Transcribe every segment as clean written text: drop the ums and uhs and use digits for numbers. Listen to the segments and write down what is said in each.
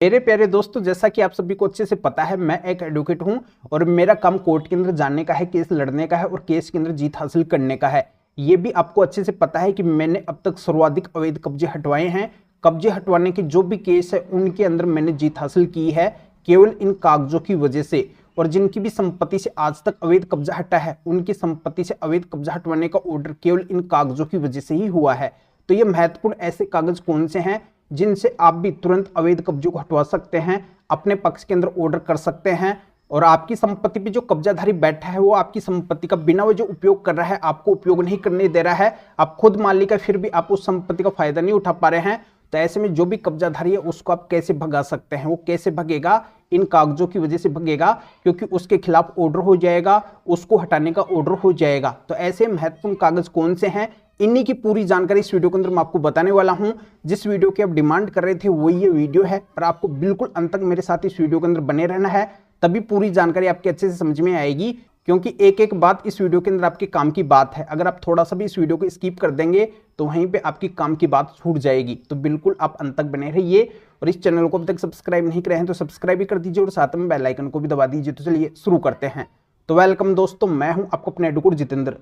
मेरे प्यारे दोस्तों, जैसा कि आप सभी को अच्छे से पता है, मैं एक एडवोकेट हूं और मेरा काम कोर्ट के अंदर जानने का है, केस लड़ने का है और केस के अंदर जीत हासिल करने का है। ये भी आपको अच्छे से पता है कि मैंने अब तक सर्वाधिक अवैध कब्जे हटवाए हैं। कब्जे हटवाने के जो भी केस है उनके अंदर मैंने जीत हासिल की है केवल इन कागजों की वजह से। और जिनकी भी संपत्ति से आज तक अवैध कब्जा हटा है, उनकी संपत्ति से अवैध कब्जा हटवाने का ऑर्डर केवल इन कागजों की वजह से ही हुआ है। तो ये महत्वपूर्ण ऐसे कागज कौन से हैं जिनसे आप भी तुरंत अवैध कब्जों को हटवा सकते हैं, अपने पक्ष के अंदर ऑर्डर कर सकते हैं और आपकी संपत्ति पे जो कब्जाधारी बैठा है वो आपकी संपत्ति का बिना वजह उपयोग कर रहा है, आपको उपयोग नहीं करने दे रहा है, आप खुद मालिक है फिर भी आप उस संपत्ति का फायदा नहीं उठा पा रहे हैं। तो ऐसे में जो भी कब्जाधारी है उसको आप कैसे भगा सकते हैं? वो कैसे भगेगा? इन कागजों की वजह से भगेगा, क्योंकि उसके खिलाफ ऑर्डर हो जाएगा, उसको हटाने का ऑर्डर हो जाएगा। तो ऐसे महत्वपूर्ण कागज कौन से हैं, इन्हीं की पूरी जानकारी इस वीडियो के अंदर मैं आपको बताने वाला हूं। जिस वीडियो की आप डिमांड कर रहे थे वो ये वीडियो है और आपको बिल्कुल अंत तक मेरे साथ इस वीडियो के अंदर बने रहना है, तभी पूरी जानकारी आपके अच्छे से समझ में आएगी। क्योंकि एक एक बात इस वीडियो के अंदर आपके काम की बात है। अगर आप थोड़ा सा भी इस वीडियो को स्किप कर देंगे तो वहीं पे आपकी काम की बात छूट जाएगी। तो बिल्कुल आप अंत तक बने रहिए और इस चैनल को अभी तक सब्सक्राइब नहीं करे हैं तो सब्सक्राइब भी कर दीजिए और साथ में बेल आइकन को भी दबा दीजिए। तो चलिए शुरू करते हैं। तो वेलकम दोस्तों, मैं हूं आपको अपने एडवोकेट जितेंद्र।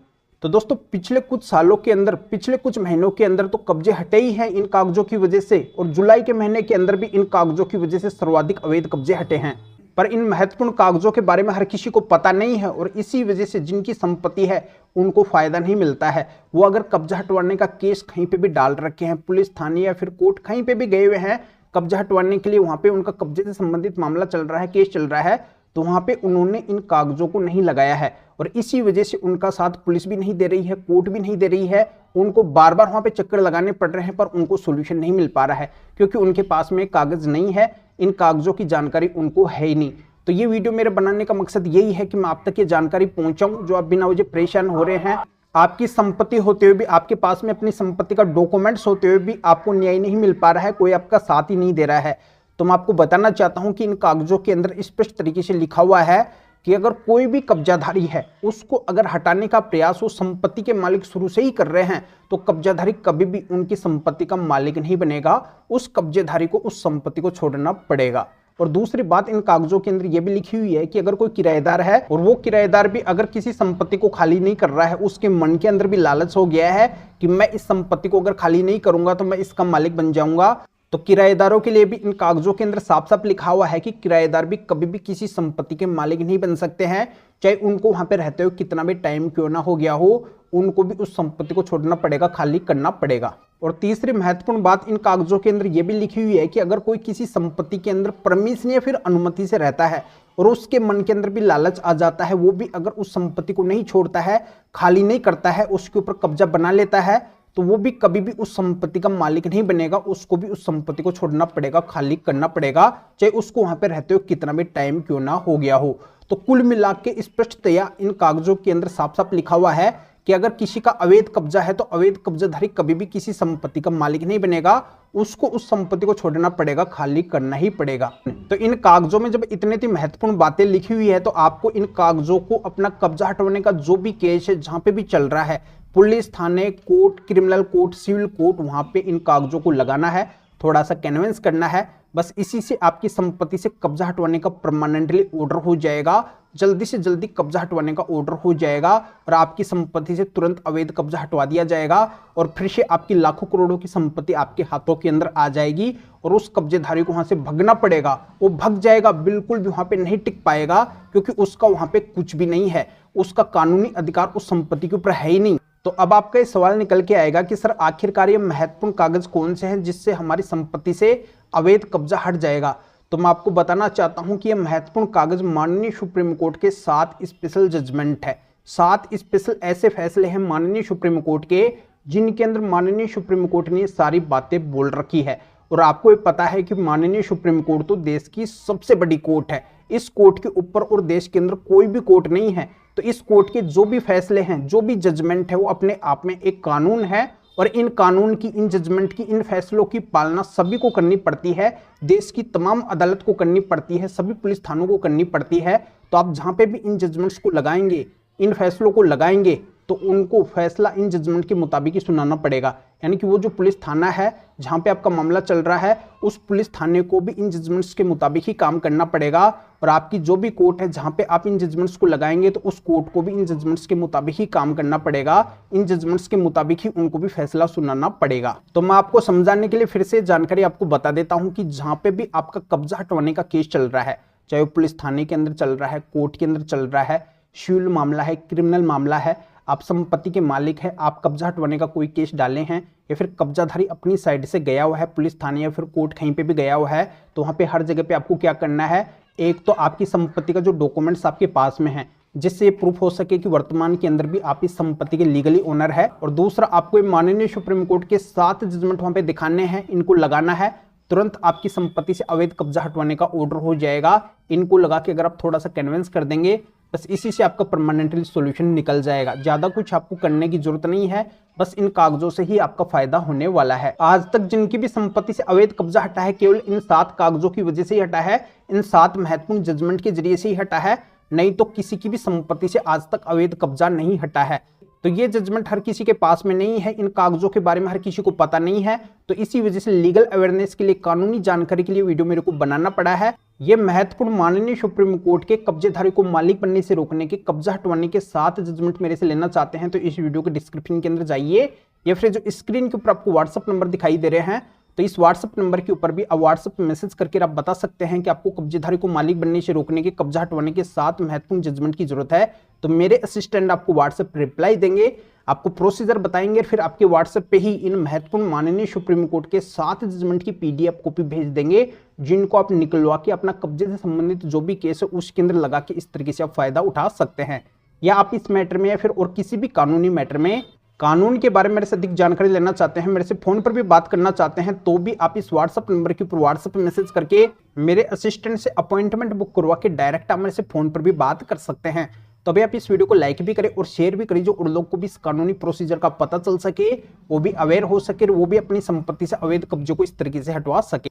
तो दोस्तों, पिछले कुछ सालों के अंदर, पिछले कुछ महीनों के अंदर तो कब्जे हटे ही हैं इन कागजों की वजह से, और जुलाई के महीने के अंदर भी इन कागजों की वजह से सर्वाधिक अवैध कब्जे हटे हैं। पर इन महत्वपूर्ण कागजों के बारे में हर किसी को पता नहीं है और इसी वजह से जिनकी संपत्ति है उनको फायदा नहीं मिलता है। वो अगर कब्जा हटवाने का केस कहीं पे भी डाल रखे हैं, पुलिस थाने या फिर कोर्ट कहीं पे भी गए हुए हैं कब्जा हटवाने के लिए, वहां पे उनका कब्जे से संबंधित मामला चल रहा है, केस चल रहा है, तो वहां पे उन्होंने इन कागजों को नहीं लगाया है और इसी वजह से उनका साथ पुलिस भी नहीं दे रही है, कोर्ट भी नहीं दे रही है। उनको बार बार वहां पे चक्कर लगाने पड़ रहे हैं पर उनको सोल्यूशन नहीं मिल पा रहा है, क्योंकि उनके पास में कागज नहीं है, इन कागजों की जानकारी उनको है ही नहीं। तो ये वीडियो मेरे बनाने का मकसद यही है कि मैं आप तक ये जानकारी पहुंचाऊं जो आप बिना वजह परेशान हो रहे हैं। आपकी संपत्ति होते हुए भी, आपके पास में अपनी संपत्ति का डॉक्यूमेंट्स होते हुए भी आपको न्याय नहीं मिल पा रहा है, कोई आपका साथ ही नहीं दे रहा है। तो मैं आपको बताना चाहता हूं कि इन कागजों के अंदर स्पष्ट तरीके से लिखा हुआ है कि अगर कोई भी कब्जाधारी है उसको अगर हटाने का प्रयास वो संपत्ति के मालिक शुरू से ही कर रहे हैं तो कब्जाधारी कभी भी उनकी संपत्ति का मालिक नहीं बनेगा, उस कब्जेधारी को उस संपत्ति को छोड़ना पड़ेगा। और दूसरी बात, इन कागजों के अंदर यह भी लिखी हुई है कि अगर कोई किराएदार है और वो किराएदार भी अगर किसी संपत्ति को खाली नहीं कर रहा है, उसके मन के अंदर भी लालच हो गया है कि मैं इस संपत्ति को अगर खाली नहीं करूंगा तो मैं इसका मालिक बन जाऊंगा, तो किराएदारों के लिए भी इन कागजों के अंदर साफ साफ लिखा हुआ है कि किराएदार भी कभी भी किसी संपत्ति के मालिक नहीं बन सकते हैं, चाहे उनको वहां पे रहते हुए कितना भी टाइम क्यों ना हो गया हो, उनको भी उस संपत्ति को छोड़ना पड़ेगा, खाली करना पड़ेगा। और तीसरी महत्वपूर्ण बात, इन कागजों के अंदर यह भी लिखी हुई है कि अगर कोई किसी संपत्ति के अंदर परमिशन या फिर अनुमति से रहता है और उसके मन के अंदर भी लालच आ जाता है, वो भी अगर उस संपत्ति को नहीं छोड़ता है, खाली नहीं करता है, उसके ऊपर कब्जा बना लेता है, तो वो भी कभी भी उस संपत्ति का मालिक नहीं बनेगा, उसको भी उस संपत्ति को छोड़ना पड़ेगा, खाली करना पड़ेगा, चाहे उसको वहां पे रहते हुए कितना भी टाइम क्यों ना हो गया हो। तो कुल मिला के स्पष्टतया इन कागजों के अंदर साफ साफ लिखा हुआ है कि अगर किसी का अवैध कब्जा है तो अवैध कब्जाधारी कभी भी किसी संपत्ति का मालिक नहीं बनेगा, उसको उस संपत्ति को छोड़ना पड़ेगा, खाली करना ही पड़ेगा। तो इन कागजों में जब इतनी महत्वपूर्ण बातें लिखी हुई है तो आपको इन कागजों को अपना कब्जा हटवाने का जो भी केस है जहां पे भी चल रहा है, पुलिस थाने, court, criminal court, civil court, वहां पे इन कागजों को लगाना है, थोड़ा सा कन्विंस करना है, बस इसी से आपकी संपत्ति से कब्जा हटवाने का परमानेंटली ऑर्डर हो जाएगा, जल्दी से जल्दी कब्जा हटवाने का ऑर्डर हो जाएगा और आपकी संपत्ति से तुरंत अवैध कब्जा हटवा दिया जाएगा और फिर से आपकी लाखों करोड़ों की संपत्ति आपके हाथों के अंदर आ जाएगी और उस कब्जेधारी को वहां से भगना पड़ेगा, वो भग जाएगा, बिल्कुल भी वहां पे नहीं टिक पाएगा, क्योंकि उसका वहां पे कुछ भी नहीं है, उसका कानूनी अधिकार उस संपत्ति के ऊपर है ही नहीं। तो अब आपका ये सवाल निकल के आएगा कि सर आखिरकार ये महत्वपूर्ण कागज कौन से हैं जिससे हमारी संपत्ति से अवैध कब्जा हट जाएगा? तो मैं आपको बताना चाहता हूं कि ये महत्वपूर्ण कागज माननीय सुप्रीम कोर्ट के 7 स्पेशल जजमेंट है। 7 स्पेशल ऐसे फैसले हैं माननीय सुप्रीम कोर्ट के जिनके अंदर माननीय सुप्रीम कोर्ट ने सारी बातें बोल रखी है। और आपको ये पता है कि माननीय सुप्रीम कोर्ट तो देश की सबसे बड़ी कोर्ट है, इस कोर्ट के ऊपर और देश के अंदर कोई भी कोर्ट नहीं है। तो इस कोर्ट के जो भी फैसले हैं, जो भी जजमेंट है, वो अपने आप में एक कानून है और इन कानून की, इन जजमेंट की, इन फैसलों की पालना सभी को करनी पड़ती है, देश की तमाम अदालत को करनी पड़ती है, सभी पुलिस थानों को करनी पड़ती है। तो आप जहां पे भी इन जजमेंट्स को लगाएंगे, इन फैसलों को लगाएंगे, तो उनको फैसला इन जजमेंट के मुताबिक ही सुनाना पड़ेगा। यानी कि वो जो पुलिस थाना है जहां पे आपका मामला चल रहा है, उस पुलिस थाने को भी इन जजमेंट्स के मुताबिक ही काम करना पड़ेगा, और आपकी जो भी कोर्ट है जहां पे आप इन जजमेंट्स को लगाएंगे तो उस कोर्ट को भी इन जजमेंट्स के मुताबिक ही काम करना पड़ेगा, इन जजमेंट्स के मुताबिक ही उनको भी फैसला सुनाना पड़ेगा। तो मैं आपको समझाने के लिए फिर से जानकारी आपको बता देता हूं कि जहां पे भी आपका कब्जा हटवाने का केस चल रहा है, चाहे वो पुलिस थाने के अंदर चल रहा है, कोर्ट के अंदर चल रहा है, सिविल मामला है, क्रिमिनल मामला है, आप संपत्ति के मालिक हैं, आप कब्जा हटवाने का कोई केस डाले हैं, या फिर कब्जाधारी अपनी साइड से गया हुआ है पुलिस थाने या फिर कोर्ट कहीं पे भी गया हुआ है, तो वहां पे हर जगह पे आपको क्या करना है, एक तो आपकी संपत्ति का जो डॉक्यूमेंट्स आपके पास में है जिससे ये प्रूफ हो सके कि वर्तमान के अंदर भी आप इस संपत्ति के लीगली ओनर है, और दूसरा आपको माननीय सुप्रीम कोर्ट के 7 जजमेंट वहां पे दिखाने हैं, इनको लगाना है, तुरंत आपकी संपत्ति से अवैध कब्जा हटवाने का ऑर्डर हो जाएगा। इनको लगा के अगर आप थोड़ा सा कन्विंस कर देंगे, बस इसी से आपका परमानेंटली सॉल्यूशन निकल जाएगा। ज्यादा कुछ आपको करने की जरूरत नहीं है, बस इन कागजों से ही आपका फायदा होने वाला है। आज तक जिनकी भी संपत्ति से अवैध कब्जा हटा है, केवल इन 7 कागजों की वजह से ही हटा है, इन 7 महत्वपूर्ण जजमेंट के जरिए से ही हटा है, नहीं तो किसी की भी संपत्ति से आज तक अवैध कब्जा नहीं हटा है। तो ये जजमेंट हर किसी के पास में नहीं है, इन कागजों के बारे में हर किसी को पता नहीं है, तो इसी वजह से लीगल अवेयरनेस के लिए, कानूनी जानकारी के लिए वीडियो मेरे को बनाना पड़ा है। ये महत्वपूर्ण माननीय सुप्रीम कोर्ट के कब्जेधारी को मालिक बनने से रोकने के, कब्जा हटवाने के 7 जजमेंट मेरे से लेना चाहते हैं तो इस वीडियो के डिस्क्रिप्शन के अंदर जाइए, या फिर जो स्क्रीन के ऊपर आपको व्हाट्सअप नंबर दिखाई दे रहे हैं, तो इस व्हाट्सअप नंबर के ऊपर भी आप व्हाट्सअप पे मैसेज करके आप बता सकते हैं कि आपको कब्जेधारी को मालिक बनने से रोकने के, कब्जा हटवाने के 7 महत्वपूर्ण जजमेंट की जरूरत है। तो मेरे असिस्टेंट आपको व्हाट्सएप पे रिप्लाई देंगे, आपको प्रोसीजर बताएंगे, फिर आपके व्हाट्सएप पे ही इन महत्वपूर्ण माननीय सुप्रीम कोर्ट के 7 जजमेंट की PDF कॉपी भेज देंगे, जिनको आप निकलवा के अपना कब्जे से संबंधित जो भी केस है उसके अंदर लगा के इस तरीके से आप फायदा उठा सकते हैं। या आप इस मैटर में या फिर और किसी भी कानूनी मैटर में कानून के बारे में मेरे से अधिक जानकारी लेना चाहते हैं, मेरे से फोन पर भी बात करना चाहते हैं, तो भी आप इस व्हाट्सएप नंबर के ऊपर व्हाट्सएप पे मैसेज करके मेरे असिस्टेंट से अपॉइंटमेंट बुक करवा के डायरेक्ट आप मेरे से फोन पर भी बात कर सकते हैं। तो अभी आप इस वीडियो को लाइक भी करें और शेयर भी करें, जो उन लोग को भी इस कानूनी प्रोसीजर का पता चल सके, वो भी अवेयर हो सके, वो भी अपनी संपत्ति से अवैध कब्जे को इस तरीके से हटवा सके।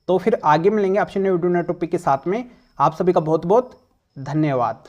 तो फिर आगे मिलेंगे आपसे नए वीडियो नए टॉपिक के साथ में। आप सभी का बहुत बहुत धन्यवाद।